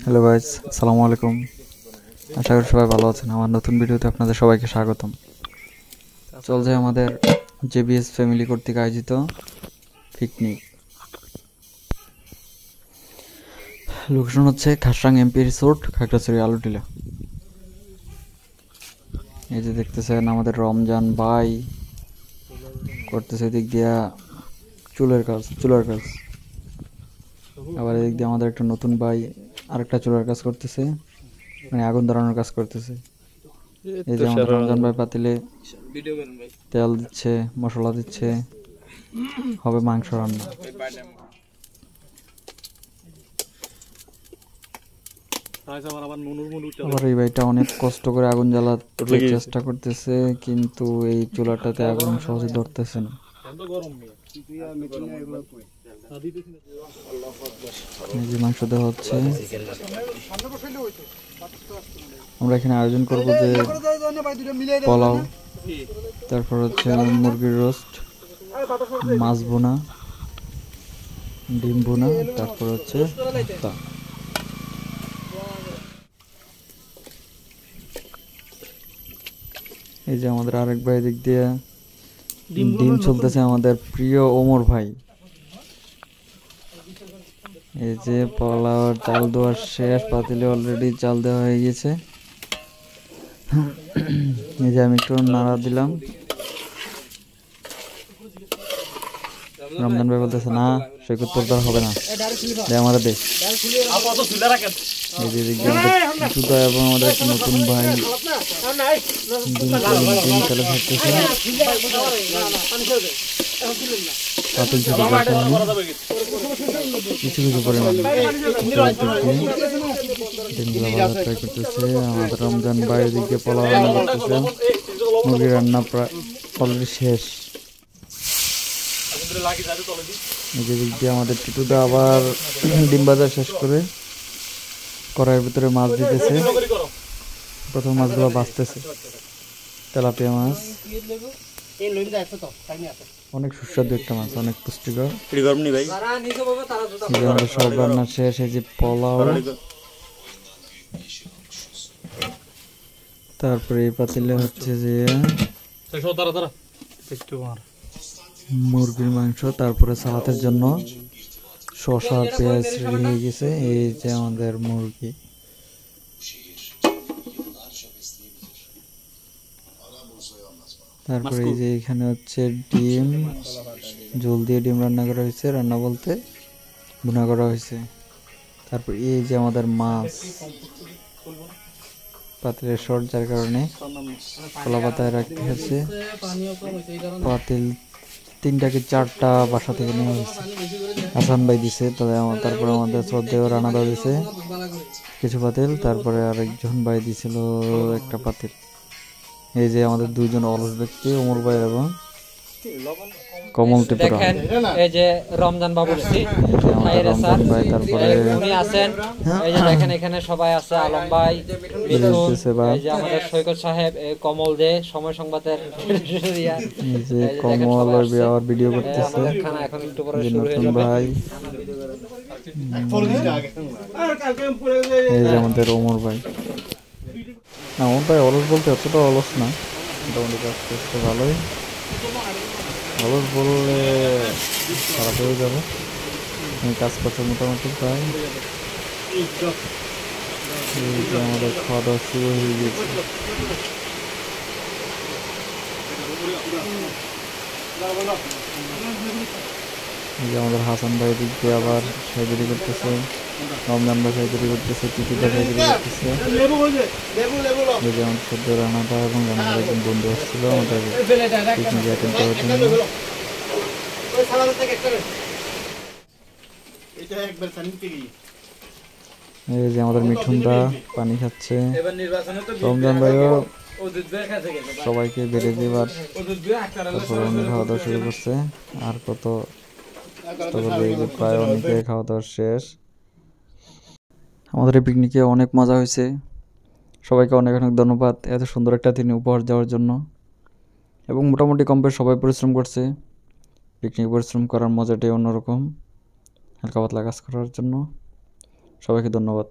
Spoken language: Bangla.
হ্যালো গাইস, আসসালামু আলাইকুম। আশা করি সবাই ভালো আছেন। আমার নতুন ভিডিওতে আপনাদের সবাইকে স্বাগতম। চলছে আমাদের জেবিএস ফ্যামিলি কর্তৃক আয়োজিত পিকনিক। লোকেশন হচ্ছে খাসরাং এমপি রিসোর্ট, খাগড়াছড়ি আলুটিলা। এই যে দেখতেছেন আমাদের রমজান ভাই করতেছে দিক দিয়া চুলের কাজ। আবার এদিক দিয়ে আমাদের একটা নতুন ভাই আরেকটা চুলার কাজ করতেছে, মানে আগুন ধরানোর কাজ করতেছে। এই যে আমাদের রমজান ভাই পাতিলে তেল দিচ্ছে, মশলা দিচ্ছে, হবে মাংস রান্না। আবার এই ভাইটা অনেক কষ্ট করে আগুন জ্বালাতে চেষ্টা করতেছে, কিন্তু এই চুলাটাতে আগুন সহজে ধরতেছে না। এই যে মাংস দেওয়া হচ্ছে। আমরা এখানে আয়োজন করব যে পোলাও, তারপর হচ্ছে মুরগির রোস্ট, মাছ ভুনা, ডিম ভুনা, তারপর হচ্ছে ভর্তা। এই যে আমাদের আরেক ভাই দিক দিয়ে ডিম চলতেছে, আমাদের প্রিয় ওমর ভাই। এই যে পোলাও চাল দেওয়া শেষ, পাতিলে অলরেডি চাল দেওয়া হয়ে গেছে। এই যে আমি একটু নাড়া দিলাম। রমজান ভাই বলতেছে না, সৈকত পর্দার হবে না, আমার দেশ। এই যে জুতা এবং আমাদের একটা নতুন ভাই ডিম তেলে ভাজতেছে। পাতিল ছোট কিছু পরিমাণ ডিমগুলো ভাজা ট্রাই করতেছে। আমাদের রমজান ভাই দিকে পোলাও রান্না করতেছে, মুরগি রান্না প্রায় অলরেডি শেষ। দিক দিয়ে আমাদের টিটুদা আবার ডিম ভাজা শেষ করে কড়াইয়ের ভিতরে মাছ দিতেছে। প্রথম মাছগুলো ভাজতেছে, তেলাপিয়া মাছ, অনেক সুস্বাদু একটা মাছ, অনেক পুষ্টিকর। আমাদের সব রান্না শেষ। এই যে পোলাও, তারপরে এই পাতিলে হচ্ছে যে মুরগির মাংস, তারপরে সালাতের জন্য শসা পেঁয়াজ রেডি হয়ে গেছে। এই যে আমাদের মুরগি, তারপরে এই যে এখানে হচ্ছে ডিম, ঝোল দিয়ে ডিম রান্না করা হয়েছে, রান্না বলতে ভুনা করা হয়েছে। তারপর এই যে আমাদের মাছ, পাতিলের শর্ট যার কারণে কলা পাতায় রাখতে হচ্ছে। পাতিল 3টা কি 4টা বাসা থেকে নেওয়া হয়েছে, হাসান ভাই দিছে। তারপরে আমাদের শ্রদ্ধেয় রানাদা দিছে কিছু পাতিল, তারপরে আরেকজন ভাই দিছিল একটা পাতিল। এই যে আমাদের দুইজন অলস ব্যক্তি, ওমর ভাই এবং কমল ত্রিপুরা। এই যে রমজান বাবু রমজান ভাই, তারপরে উনি আছেন। এই যে দেখেন এখানে সবাই আছে, আলম ভাই, এই যে আমাদের সৈকত সাহেব, কমল দে সময় সংবাদের এই যে কমল আর ভিডিও করতেছে। খানা এখন একটু পরে শুরু হয়ে যাবে ভাই। এই যে আমাদের ওমর ভাই। না, ওমর ভাই অলস বলতে অতটা অলস না, মোটামুটি কাজ করতে ভালোই। অলস বললে খারাপ হয়ে যাবে, কাজ করতে মোটামুটি প্রায়। এই যে আমাদের খাওয়া দাওয়া শুরু হয়ে গেছে। এই যে আমাদের হাসান ভাই দিক দিয়ে আবার সাইজুরি করতেছে, রমজান ভাই সাইজুরি করতেছে, টিকিটা সাইজুরি করতেছে। এই যে আমাদের সদ্য রানাটা এবং রানার একজন বন্ধু আসছিল আমাদের পিকনিকে অ্যাটেন্ড করার জন্য। এই যে আমাদের মিঠুনদা পানি খাচ্ছে। রমজান ভাইও সবাইকে বেড়ে দিবার তারপরে উনি খাওয়া দাওয়া শুরু করছে। আর কত এই যে প্রায় অনেকে খাওয়া দাওয়া শেষ। আমাদের এই পিকনিকে অনেক মজা হয়েছে। সবাইকে অনেক অনেক ধন্যবাদ এত সুন্দর একটা দিন উপহার দেওয়ার জন্য। এবং মোটামুটি কম বেশ সবাই পরিশ্রম করছে। পিকনিক পরিশ্রম করার মজাটাই অন্যরকম, হালকা পাতলা কাজ করার জন্য। সবাইকে ধন্যবাদ।